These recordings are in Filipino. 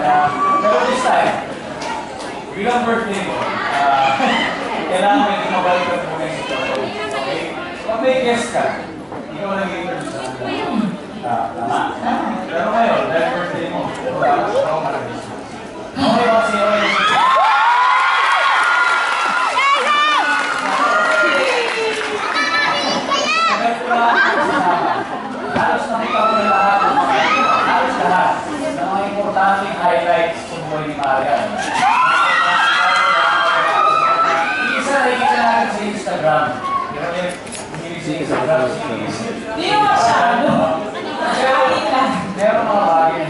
Pero this time, bilang birthday mo, kailangan may mabalik ka muna yung sitwasyon. Okay? Pag may guest ka, ikaw nag-interview sa kanila. Tama. Pero ngayon, dahil birthday mo, wala ka sa marami. Okay ba siya? Halos nakita ko na lahat. Halos lahat. Ng mga importanteng highlights sa buhay ni Marian. Isa natin sa Instagram. Hindi sa Instagram. Hindi mo masyado. Meron mga bagay.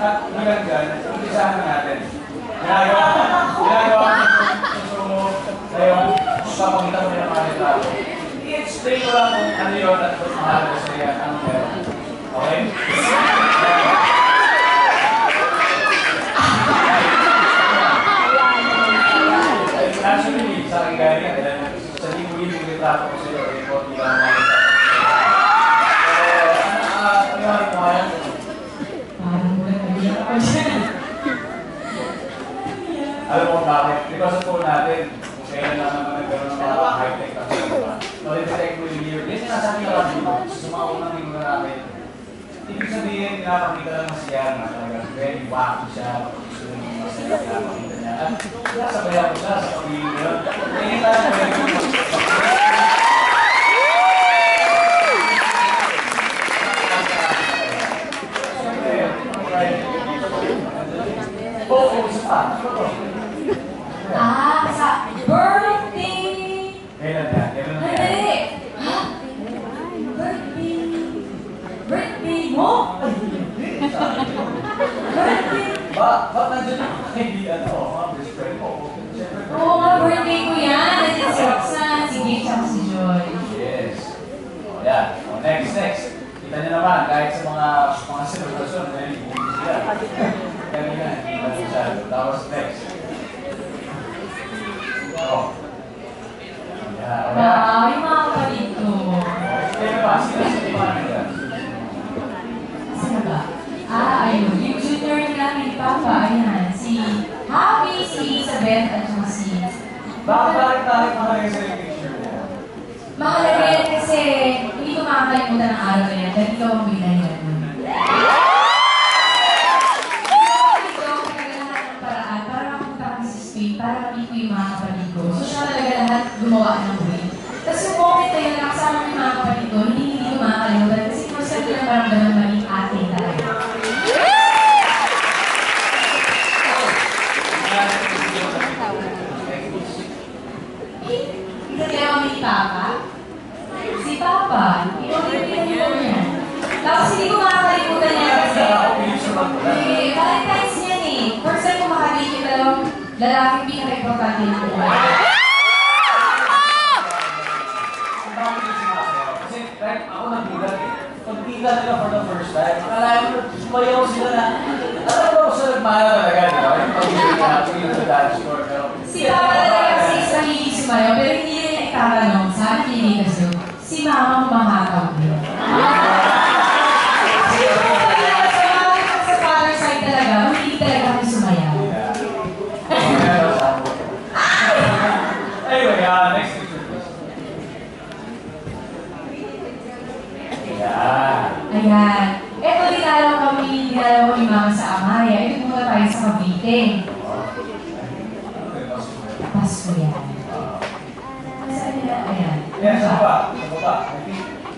At maganda, umpisahan natin. Ginagawa gusto mo ngayon, papakita mo yung mga retrato. I-explain ko lang kung ano yun at kung mahalaga sa iyo ang meron. Okay? Actually, sa aking gaya yan, sa limuin yung retrato ko sa iyo, report nila ang mga retrato. Ano yung mo yan? Alam mo bakit? Di ba sa phone natin, kung kailan lang naman nagkaroon ng mga high-tech na diba? No-detect mo yung year. Yan sinasabi ka lang dito. Sa mga unang linggo namin. Ibig sabihin, pinapakita lang siya na talagang very wacky siya. Gusto nyo masaya, pinapakita niya. At sinasabayan ko siya sa pagiging yun. Kaya tayo pwede mo. Sa birthday! Kailan na? Kailan na? Hindi! Ha? Birthday mo? Birthday? Ba't nandiyan yung kaibigan mo? Mga best friend mo? Oo nga, birthday ko yan. Nandiyan si Roxanne, si Gage, at si Joy. Yes. O yan. O next. Kita niyo naman, kahit sa mga celebration, may bumili sila. Kanina, kita niyo siya. Tapos next. O. Yung mga kapatid ko. Kaya ba? Sino mga nila? Sino ba? Ayun. Yung junior nila ni Papa, ayan. Si Javi, si Isabel, at saka si... Bakit mahalaga sa yung picture niya? Mahalaga yan kasi hindi ko makakalimutan ng araw na yan dahil ikaw ang binay yan. Ito, nagalahan ng paraan para mapunta kami sa Spain, para makita ko yung mga kapatid ko. So siya talaga lahat gumawa ng way. Tapos yung moment na yun, nakasama ko yung mga kapatid ko, hindi ko makakalimutan kasi kung saan ko lang parang ganun maging atin talaga. Kasi kami ni Papa. Si Papa, ipag-ibigay ko yan. Tapos hindi ko makakalimutan yan kasi Valentine's yan eh. First time ko makakalimutan yung dalawang lalaking pinaka-importante yung buhay. Kasi kahit ako nagulat eh. Pagkita nila for the first time, akala ko sumayaw sila na alam ko sa nagmahal talaga, di ba? Yung pag-ibig na, yung dance floor. Si Papa talaga kasi isa hindi sumayaw, pero hindi niya itatanong sa akin hindi kasi si Mama mahataw niya. Sa father side talaga, hindi talaga kami sumayaw. Anyway, next picture please. Ayan. Eto dinalaw kami, dinalaw ko yung Mama sa Amaya. Ito muna tayo sa Cavite. Pasko yan. Saan nila? Ayan. Yan, sa baba.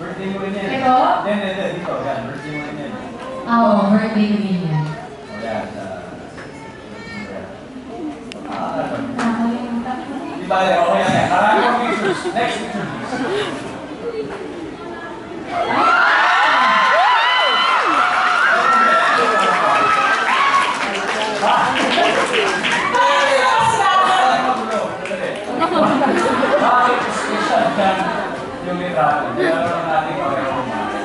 Birthday mo rin yan. Ito? Hindi. Dito. Yan, birthday mo rin yan. Oo, birthday ko din yan. O yan. Nakakalimutan ko. Di ba? Okay yan. Marami mga pictures. Next picture please. Bakit Yan, yung litrato. Kaya naman natin pareho kumain.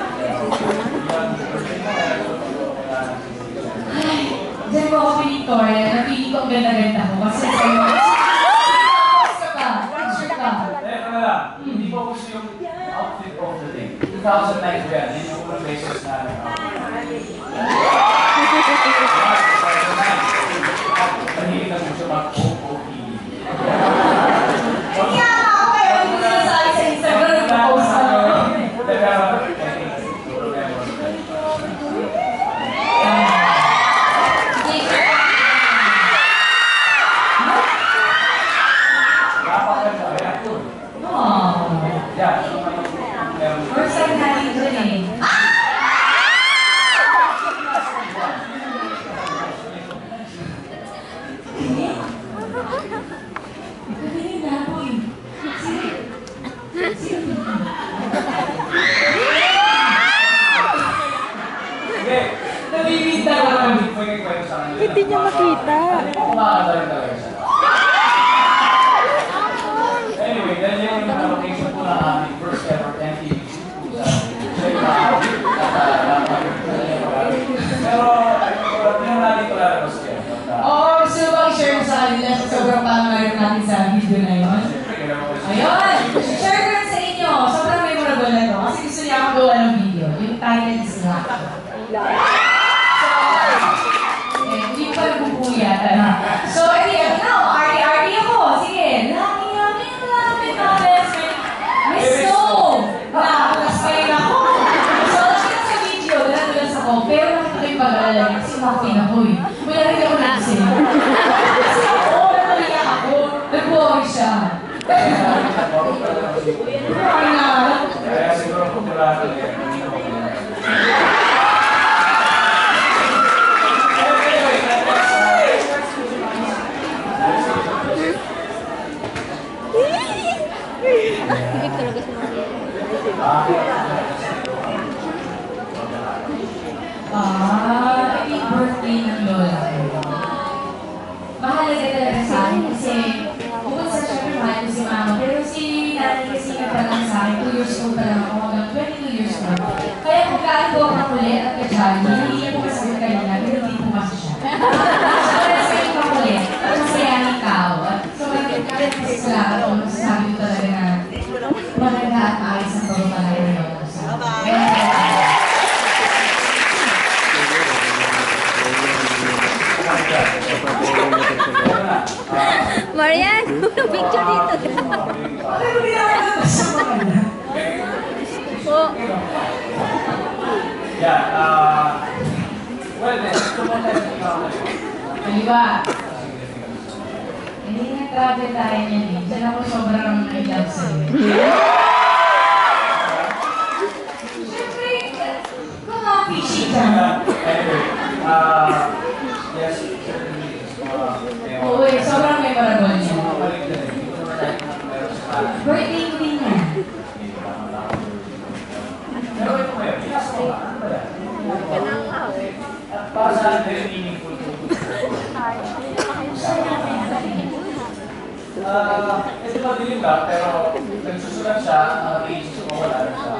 Diyan mo ako Victoria, napili ko ang ganda-ganda ko kasi sa'yo. Gusto ka? Sure ka? Teka na lang, hindi po gusto yung outfit of the day. 2009 ba yan? Yan yung unang beses na Tahimik na gusto mag-OOTD. Kaya ako kayo, hindi ko nasabi sa Instagram, nag-post ako. First time natin dun eh. Galing na ako eh. Nabibigta ka lang. Hindi niya makita. Anyway, dahil yung location po na aming first ever MTV shoot po sa pero, hindi natin ito lalabas kayo. Oo, gusto mo bang i-share mo sa kanila sa sobrang pangalan natin sa video na yun? Ayun! Share ko rin sa inyo. Sobrang memorable na to. Kasi gusto niya akong gawa ng video. Yung title is Rock. Hindi ko pa nagpupuya. So, anyway, now, arty-arty ako. Sige, laki-laki comments. May snow! Tapos kayo ako. So, sige sa video, dala-dalas ako. Pero nakita ko yung pag-alala niya kasi makin ako eh. Wala rin ako nagsing. Kasi ako, naliyak ako. Nag-worry siya. Ay na. Kaya siguro popular talaga. Hindi talaga sumasayaw. Yung birthday ng lola ko. Mahalaga talaga sa akin kasi bukod sa syempre mahal ko si mama, pero si nanay kasi nagpalang sa akin, 2 years old pa lang ako hanggang 22 years old. Kaya kung kaano ko ang kulit at kajali, hindi niya po masakit kanina, pero hindi po kasi siya. So, kaya sa yung kakulit, at masayaning tao. At sobrang salamat ko, masasabi ko talaga na maganda at maayos ang pagpapalay ng lola ko sa akin. Marian, picture dito. Po. Yeah, well then, ito mo tayo sa ikaw. Diba? Hindi nag-travel tayo niyan eh. Diyan ako sobrang I love sa'yo. Siyempre, kung mga fishy ka. Anyway, yes, certainly. Oo eh, sobrang memorable niya. Birthday ko din niya. Pero ito kayo, pinasa ko ba? Ano ba yan? Para sa akin, very meaningful to ito madilim ba? Pero nagsusulat siya, i-issue ko wala rin siya.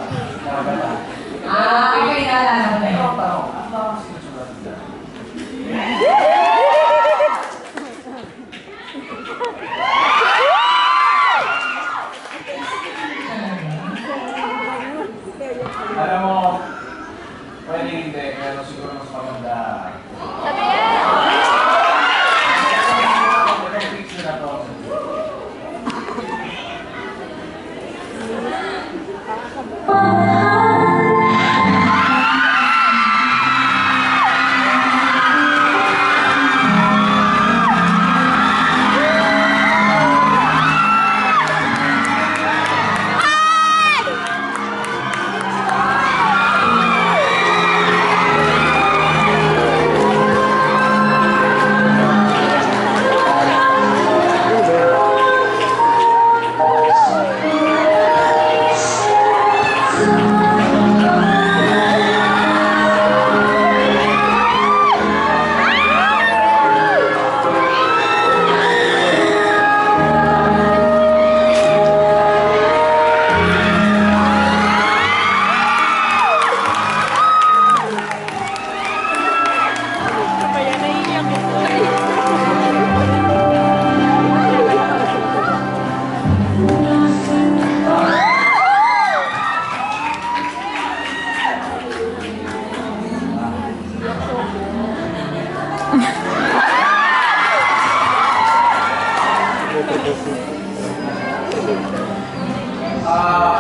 Okay, naalala ko na yun. Ang tanong, ano ba ang sinusulat niya? Alam mo, pwede hindi, pero siguro mas maganda. Sabi yan! Itong picture na to. Ah,